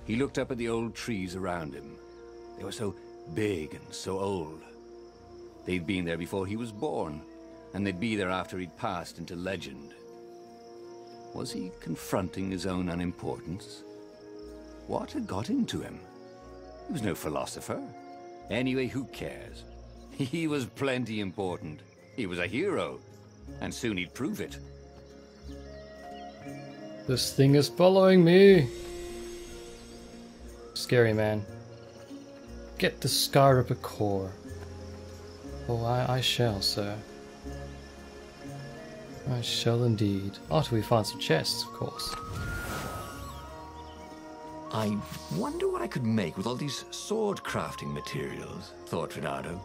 He looked up at the old trees around him. They were so big and so old. They'd been there before he was born, and they'd be there after he'd passed into legend. Was he confronting his own unimportance? What had got into him? He was no philosopher. Anyway, who cares? He was plenty important. He was a hero, and soon he'd prove it. This thing is following me. Scary, man. Get the Skyripper core. Oh, I shall, sir. I shall indeed. After we find some chests, of course. I wonder what I could make with all these sword crafting materials, thought Renato.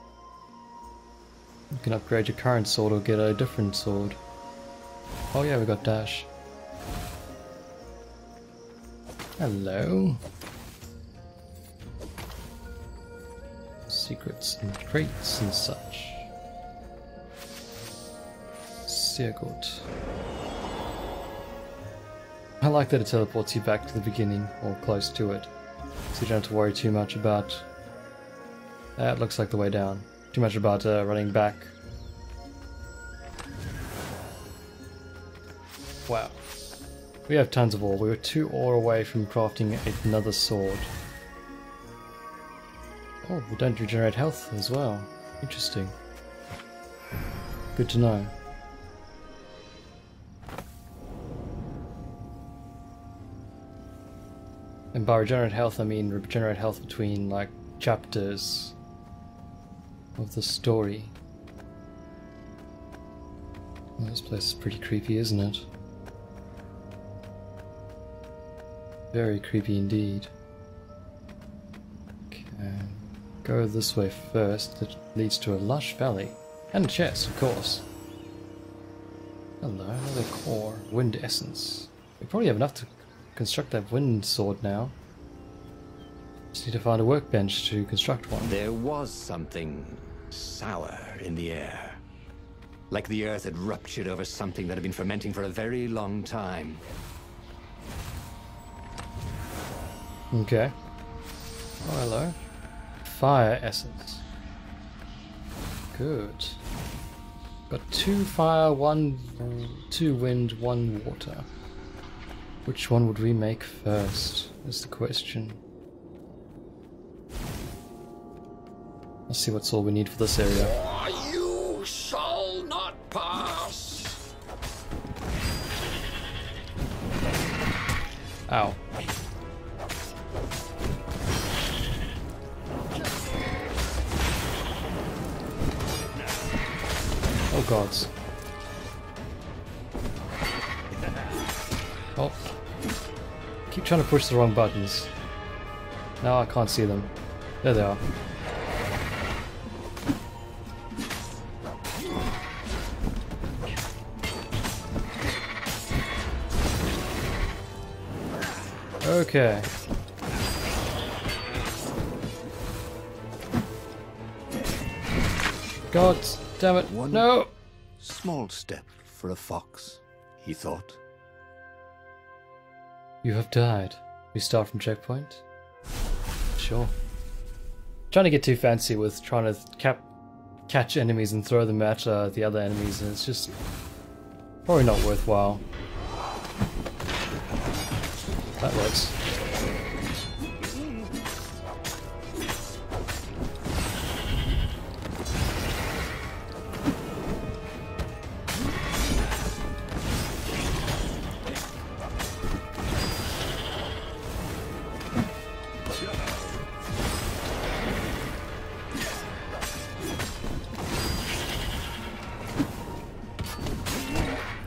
You can upgrade your current sword or get a different sword. Oh yeah, we got dash. Hello. Secrets and crates and such. Sehr gut. I like that it teleports you back to the beginning, or close to it. So you don't have to worry too much about... That looks like the way down. Too much about running back. Wow. We have tons of ore. We were 2 ore away from crafting another sword. Oh, we don't regenerate health as well. Interesting. Good to know. And by regenerate health, I mean regenerate health between, like, chapters of the story. Well, this place is pretty creepy, isn't it? Very creepy indeed. Okay. Go this way first. That leads to a lush valley. And a chest, of course. Hello, another core. Wind essence. We probably have enough to construct that wind sword now. Just need to find a workbench to construct one. There was something sour in the air. Like the earth had ruptured over something that had been fermenting for a very long time. Okay. Oh, hello. Fire essence. Good. Got 2 fire, 2 wind, 1 water. Which one would we make first? Is the question. Let's see what's all we need for this area. You shall not pass. Ow. Oh gods. Oh. Keep trying to push the wrong buttons. Now I can't see them. There they are. Okay. God damn it. One No! small step for a fox, he thought. You have died. We start from checkpoint? Sure. Trying to get too fancy with trying to catch enemies and throw them at the other enemies, and it's just probably not worthwhile. That works.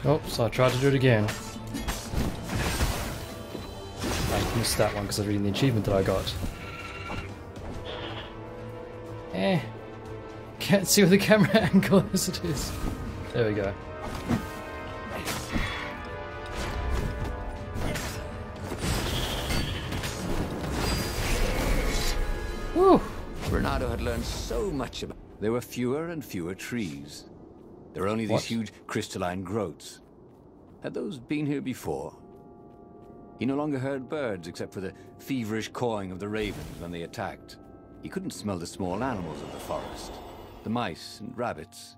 Oh, so I tried to do it again. I missed that one because I was reading the achievement that I got. Can't see where the camera angle is. It is. There we go. Woo! Renato had learned so much about. There were fewer and fewer trees. There were only these huge crystalline growths. Had those been here before? He no longer heard birds except for the feverish cawing of the ravens when they attacked. He couldn't smell the small animals of the forest, the mice and rabbits.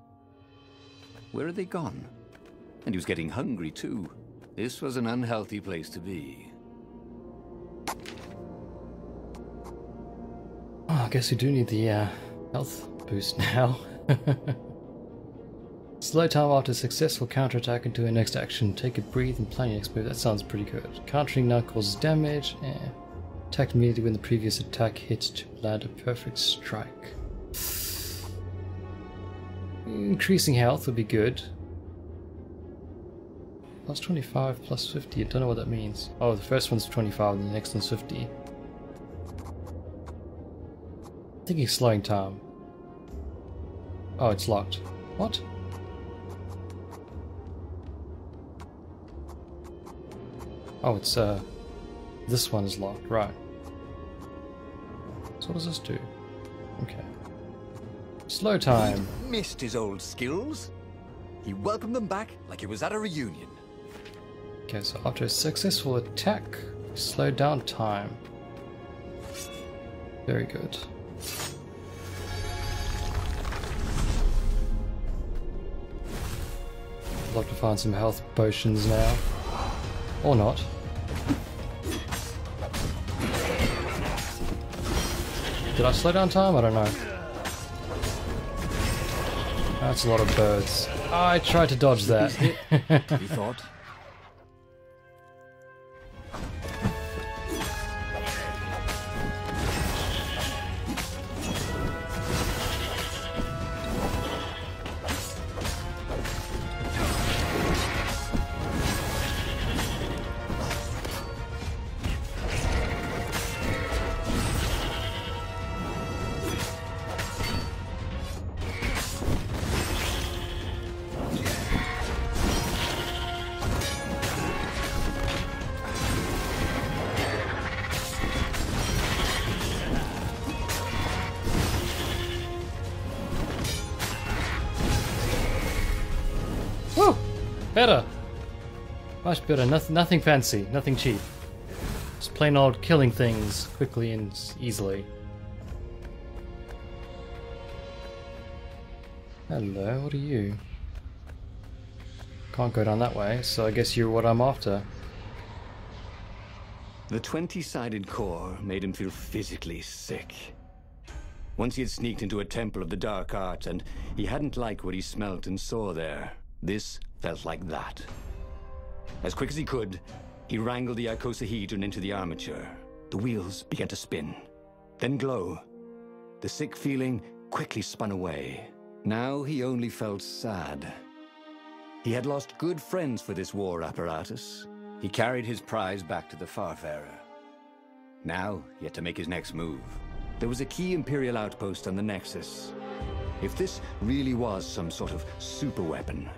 Where had they gone? And he was getting hungry too. This was an unhealthy place to be. Oh, I guess we do need the health boost now. Slow time after successful counterattack into a next action. Take a breathe and plan your next move. That sounds pretty good. Countering now causes damage. Attack immediately when the previous attack hits to land a perfect strike. Increasing health would be good. Plus 25, plus 50. I don't know what that means. Oh, the first one's 25 and the next one's 50. I think he's slowing time. Oh, it's locked. What? Oh, it's this one is locked, right. So what does this do? Okay. Slow time. He missed his old skills. He welcomed them back like it was at a reunion. Okay, so after a successful attack, we slow down time. Very good. I'd love to find some health potions now. Or not. Did I slow down time? I don't know. That's a lot of birds. I tried to dodge that. He thought. Woo! Better! Much better. Nothing fancy. Nothing cheap. Just plain old killing things quickly and easily. Hello, what are you? Can't go down that way, so I guess you're what I'm after. The 20-sided core made him feel physically sick. Once he had sneaked into a temple of the dark arts and he hadn't liked what he smelt and saw there. This felt like that. As quick as he could, he wrangled the icosahedron into the armature. The wheels began to spin, then glow. The sick feeling quickly spun away. Now he only felt sad. He had lost good friends for this war apparatus. He carried his prize back to the Farfarer. Now he had to make his next move. There was a key Imperial outpost on the Nexus. If this really was some sort of super weapon,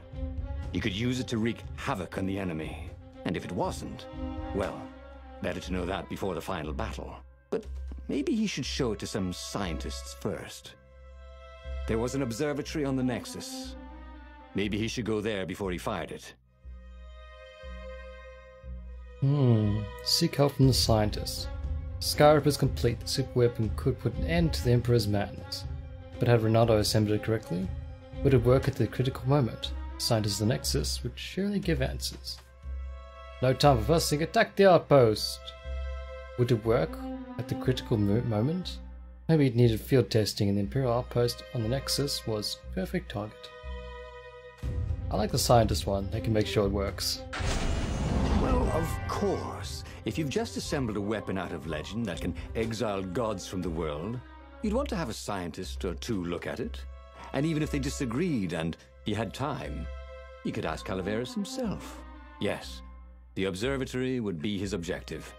he could use it to wreak havoc on the enemy. And if it wasn't, well, better to know that before the final battle. But maybe he should show it to some scientists first. There was an observatory on the Nexus. Maybe he should go there before he fired it. Seek help from the scientists. Skyrip is complete. The super weapon could put an end to the Emperor's madness. But had Ronaldo assembled it correctly? Would it work at the critical moment? Scientists of the Nexus would surely give answers. No time for fussing. Attack the outpost! Would it work at the critical moment? Maybe it needed field testing and the Imperial outpost on the Nexus was a perfect target. I like the scientist one. They can make sure it works. Well, of course. If you've just assembled a weapon out of legend that can exile gods from the world, you'd want to have a scientist or two look at it. And even if they disagreed and he had time, he could ask Calaveras himself. Yes, the observatory would be his objective.